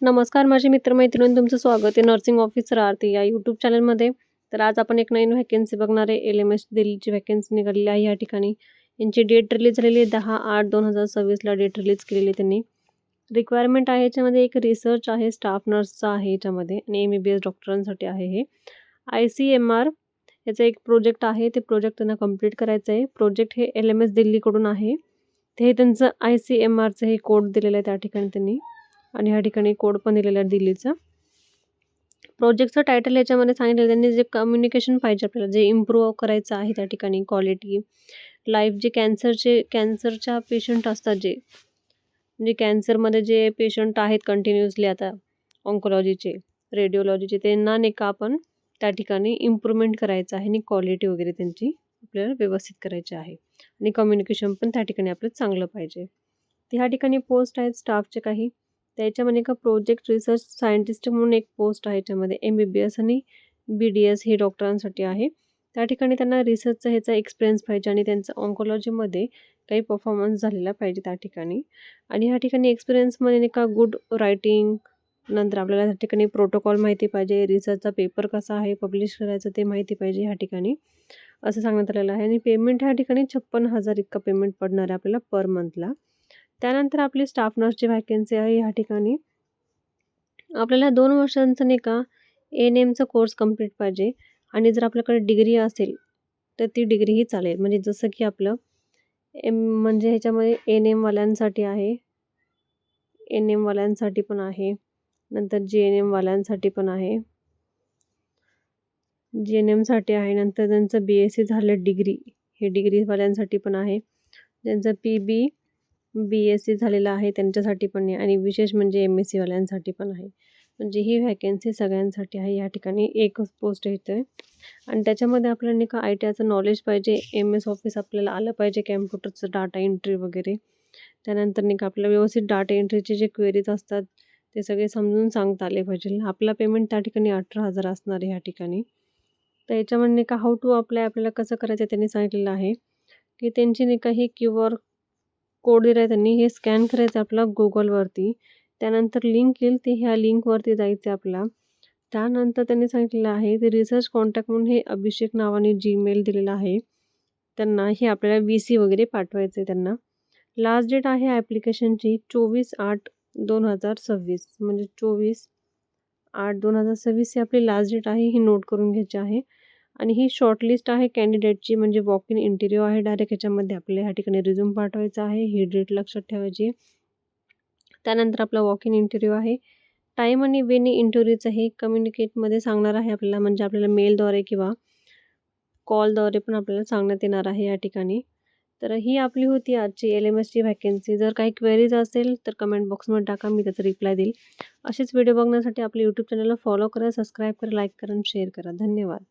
नमस्कार माझे मित्र-मैत्रिणींनो, तुमचं स्वागत आहे नर्सिंग ऑफिसर आरती या यूट्यूब चॅनलमध्ये. तर आज आपण एक नवीन व्हॅकन्सी बघणार आहे. एल-एम-एस दिल्लीची व्हॅकन्सी निघालेली आहे या ठिकाणी. यांची डेट रिलीज झालेली आहे 10/8/2026ला डेट रिलीज केलेली आहे त्यांनी. रिक्वायरमेंट आहे याच्यामध्ये एक रिसर्च आहे, स्टाफ नर्सचा आहे याच्यामध्ये आणि एम-बी-बी-एस डॉक्टरांसाठी आहे हे. ICMR याचा एक प्रोजेक्ट आहे. ते प्रोजेक्ट त्यांना कंप्लीट करायचं आहे. प्रोजेक्ट हे एल-एम-एस दिल्लीकडून आहे. ते त्यांचं ICMRचं हे कोड दिलेलं आहे त्या ठिकाणी त्यांनी आणि ह्या ठिकाणी कोड पण दिलेला आहे दिल्लीचा. प्रोजेक्टचं टायटल याच्यामध्ये सांगितलं त्यांनी, जे कम्युनिकेशन पाहिजे आपल्याला, जे इम्प्रूव्ह करायचं आहे त्या ठिकाणी क्वालिटी लाईफ, जे कॅन्सरच्या पेशंट असतात, जे म्हणजे कॅन्सरमध्ये जे पेशंट आहेत कंटिन्युअसली आता ऑन्कोलॉजीचे, रेडिओलॉजीचे, त्यांना नाही का आपण त्या ठिकाणी इम्प्रूव्हमेंट करायचं आहे आणि क्वालिटी वगैरे त्यांची आपल्याला व्यवस्थित करायची आहे आणि कम्युनिकेशन पण त्या ठिकाणी आपलं चांगलं पाहिजे. तर ह्या ठिकाणी पोस्ट आहेत स्टाफचे काही. त्याच्यामध्ये का प्रोजेक्ट रिसर्च सायंटिस्ट म्हणून एक पोस्ट आहे याच्यामध्ये. MBBS आणि BDS हे डॉक्टरांसाठी आहे. त्या ठिकाणी त्यांना रिसर्चचा ह्याचा एक्सपिरियन्स पाहिजे आणि त्यांचा ऑन्कोलॉजीमध्ये काही परफॉर्मन्स झालेला पाहिजे त्या ठिकाणी. आणि ह्या ठिकाणी एक्सपिरियन्समध्ये नाही का गुड रायटिंग, नंतर आपल्याला त्या ठिकाणी प्रोटोकॉल माहिती पाहिजे, रिसर्चचा पेपर कसा आहे पब्लिश करायचं ते माहिती पाहिजे ह्या ठिकाणी, असं सांगण्यात आलेलं आहे. आणि पेमेंट ह्या ठिकाणी 56,000 इतका पेमेंट पडणार आहे आपल्याला पर मंथला. त्यानंतर आपली स्टाफ नर्सची व्हॅकन्सी आहे ह्या ठिकाणी. आपल्याला 2 वर्षांचा नाही का ANMचा कोर्स कंप्लीट पाहिजे आणि जर आपल्याकडे डिग्री असेल तर ती डिग्रीही चालेल. म्हणजे जसं की आपलं म्हणजे ह्याच्यामध्ये ANMवाल्यांसाठी आहे, NMवाल्यांसाठी पण आहे, नंतर GNMवाल्यांसाठी पण आहे, GNMसाठी आहे, नंतर त्यांचं BSc झालं डिग्री, हे डिग्रीवाल्यांसाठी पण आहे, ज्यांचं BSc झालेलं आहे त्यांच्यासाठी पण आहे आणि विशेष म्हणजे MScवाल्यांसाठी पण आहे. म्हणजे ही व्हॅकन्सी सगळ्यांसाठी आहे. या ठिकाणी एकच पोस्ट येते आणि त्याच्यामध्ये आपल्याला नाही का ITचं नॉलेज पाहिजे, MS ऑफिस आपल्याला आलं पाहिजे, कॅम्प्युटरचं डाटा एंट्री वगैरे. त्यानंतर नाही का आपल्याला व्यवस्थित डाटा एंट्रीचे जे क्वेरीज असतात ते सगळे समजून सांगता आले पाहिजे. आपला पेमेंट त्या ठिकाणी 18,000 असणार आहे ह्या ठिकाणी. तर याच्यामध्ये नाही का हाऊ टू अप्लाय आपल्याला कसं करायचं त्यांनी सांगितलेलं आहे, की त्यांची नाही का ही QR कोड दिला आहे त्यांनी, हे स्कॅन करायचं आपला Googleवरती. त्यानंतर लिंक येईल, ते ह्या लिंकवरती जायचं आपला. त्यानंतर त्यांनी सांगितलेलं आहे ते रिसर्च कॉन्टॅक्ट म्हणून हे अभिषेक नावाने Gmail दिलेलं आहे त्यांना. हे आपल्याला VC वगैरे पाठवायचं आहे त्यांना. लास्ट डेट आहे ॲप्लिकेशनची 24/8/2026, म्हणजे 24/8/2026 ही आपली लास्ट डेट आहे, ही नोट करून घ्यायची आहे. आणि ही शॉर्टलिस्ट आहे कॅन्डिडेटची, म्हणजे वॉक इन इंटरव्ह्यू आहे डायरेक्ट. याच्यामध्ये आपल्याला ह्या ठिकाणी रिझ्यूम पाठवायचा आहे, ही डेट लक्षात ठेवायची. त्यानंतर आपला वॉक इन इंटरव्ह्यू आहे. टाईम आणि वेन इंटरव्ह्यूचं हे कम्युनिकेटमध्ये सांगणार आहे आपल्याला, म्हणजे आपल्याला मेलद्वारे किंवा कॉलद्वारे पण आपल्याला सांगण्यात येणार आहे या ठिकाणी. तर ही आपली होती आजची LMSची व्हॅकन्सी. जर काही क्वेरीज असेल तर कमेंट बॉक्समध्ये टाका, मी त्याचा रिप्लाय देईल. असेच व्हिडिओ बघण्यासाठी आपल्या यूट्यूब चॅनलला फॉलो करा, सबस्क्राईब करा, लाईक करा आणि शेअर करा. धन्यवाद.